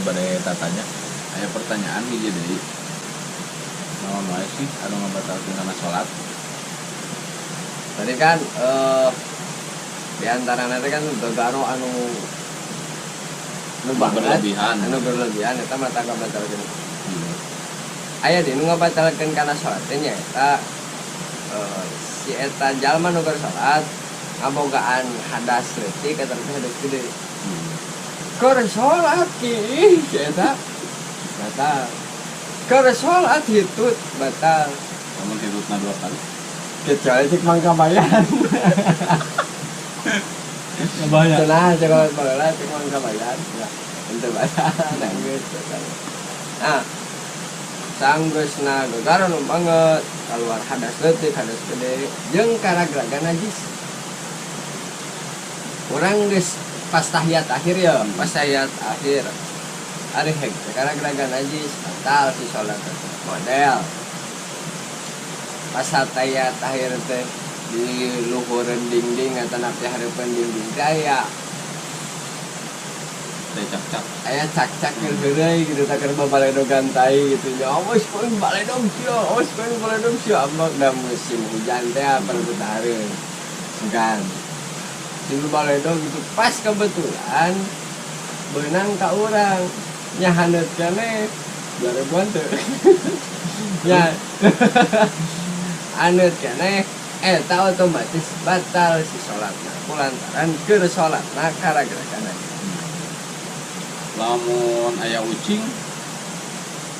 badai tatanya aya pertanyaan hiji deui naon wae sih anu ngabatalkeun kana salat. Tadi kan di antara nanti kan gegaro anu berlebihan eta mata ngabatalkeun. Aya di nu ngabatalkeun kana salat teh nya eta si eta jalma nu keur salat ngabogaan hadas leutik eta teh hadas gede. Keur salat ki eta batal. Keur salat hitut batal. Namun hitutna 2 kali. Kecuali cek mangka bayan. Banyak. Cenah cek baheula cek mangka bayan. Ya, henteu batal geus batal. Nah, sanggeusna gegara nu banget kaluar hadas leutik, hadas gede jeung karagragan najis. Urang geus pas tahiyat akhir ya, pas tahiyat akhir. Ari heg karagragan najis batal si salat model. Pas tahiyat akhir teh di luhureun dinding eta napi hareupeun dinding gaya Teh cak-cak. aya cak-cak geureuy gitu tak keur baledog gantai gitu nya awas poin baledog sia awas poin baledog sia amak da musim hujan teh perbutareun segan si baledog gitu pas kebetulan beunang ka urang nya haneut keneh jarebuan teh nya haneut keneh eta otomatis batal si salatna kulantaran keur salatna karagragan najis. Lamun aya ucing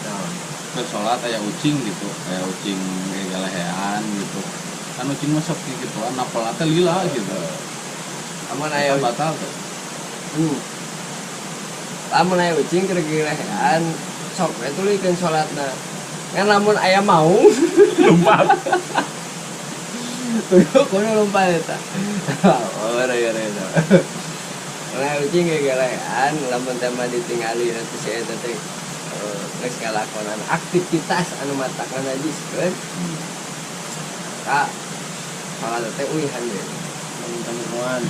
Nah, ke salat aya ucing gitu, aya ucing gegalehean gitu. Kan ucing mah sok gituan apel teh lila gitu. lamun aya Batal tuh. Lamun aya ucing keur gegalehean sok we tulikeun salatna. Kan lamun aya maung Lompat. kudu lompat eta. Oh, raya-raya. Nah, ucing gegalehean lamun teh mah ditingali nanti si eta teh geus ngalakonan aktivitas anu matakna najiskeun. Ka salat teh ulihan we. Teman-teman.